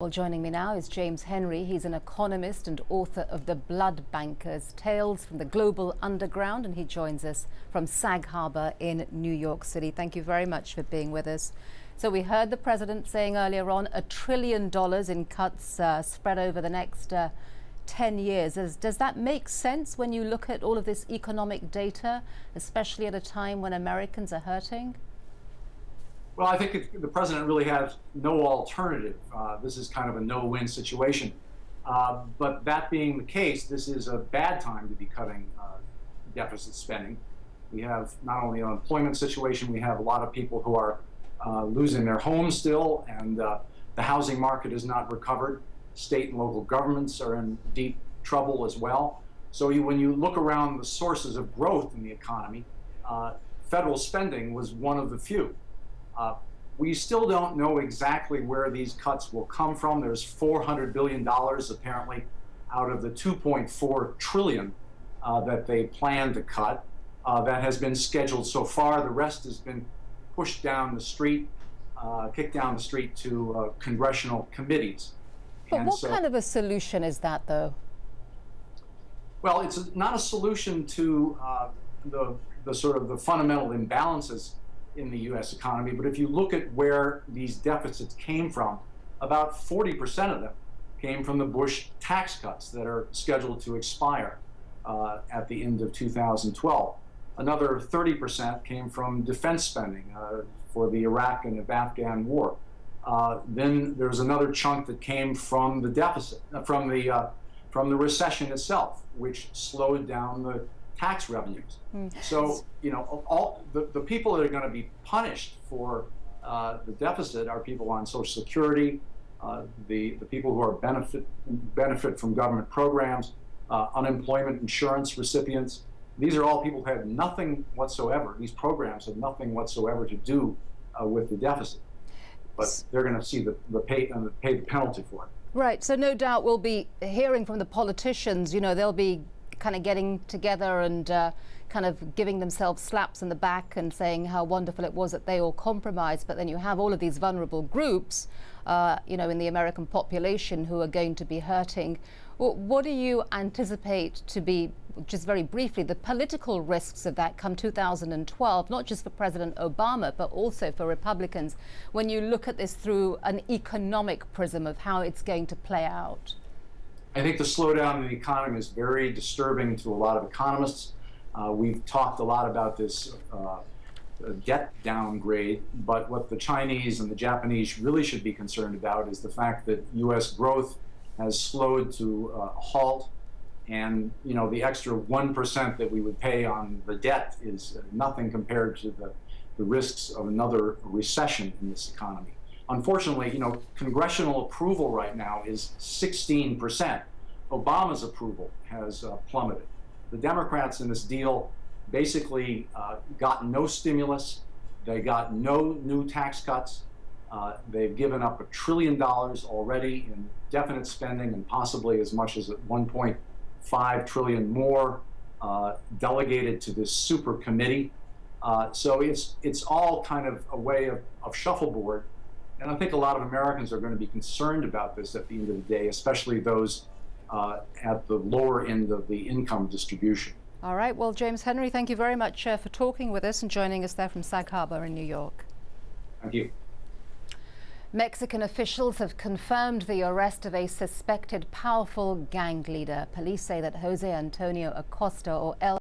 Well, joining me now is James Henry. He's an economist and author of The Blood Bankers, Tales from the Global Underground, and he joins us from Sag Harbor in New York City. Thank you very much for being with us. So we heard the president saying earlier on $1 trillion in cuts spread over the next 10 years. Does that make sense when you look at all of this economic data, especially at a time when Americans are hurting? Well, I think the president really has no alternative. This is kind of a no-win situation. But that being the case, this is a bad time to be cutting deficit spending. We have not only an unemployment situation, we have a lot of people who are losing their homes still, and the housing market is not recovered. State and local governments are in deep trouble as well. So when you look around the sources of growth in the economy, federal spending was one of the few. We still don't know exactly where these cuts will come from. There's $400 billion apparently out of the $2.4 trillion that they plan to cut. That has been scheduled so far. The rest has been pushed down the street, kicked down the street to congressional committees. But what kind of a solution is that, though? Well, it's not a solution to the sort of the fundamental imbalances in the U.S. economy, but if you look at where these deficits came from, about 40% of them came from the Bush tax cuts that are scheduled to expire at the end of 2012. Another 30% came from defense spending for the Iraq and Afghan war. Then there's another chunk that came from the deficit, from the recession itself, which slowed down the tax revenues. So, you know, all the people that are going to be punished for the deficit are people on Social Security, the people who are benefit from government programs, unemployment insurance recipients. These are all people who have nothing whatsoever. These programs have nothing whatsoever to do with the deficit, but they're going to see pay the penalty for it. Right. So no doubt we'll be hearing from the politicians. You know, they'll be kind of getting together and kind of giving themselves slaps in the back and saying how wonderful it was that they all compromised. But then you have all of these vulnerable groups, you know, in the American population who are going to be hurting. What do you anticipate to be, just very briefly, the political risks of that come 2012, not just for President Obama, but also for Republicans, when you look at this through an economic prism of how it's going to play out? I think the slowdown in the economy is very disturbing to a lot of economists. We've talked a lot about this debt downgrade, but what the Chinese and the Japanese really should be concerned about is the fact that U.S. growth has slowed to a halt, and you know, the extra 1% that we would pay on the debt is nothing compared to the risks of another recession in this economy. Unfortunately, you know, congressional approval right now is 16%. Obama's approval has plummeted. The Democrats in this deal basically got no stimulus. They got no new tax cuts. They've given up $1 trillion already in definite spending, and possibly as much as $1.5 trillion more delegated to this super committee. So it's all kind of a way of shuffleboard. And I think a lot of Americans are going to be concerned about this at the end of the day, especially those at the lower end of the income distribution. All right. Well, James Henry, thank you very much for talking with us and joining us there from Sag Harbor in New York. Thank you. Mexican officials have confirmed the arrest of a suspected powerful gang leader. Police say that Jose Antonio Acosta, or El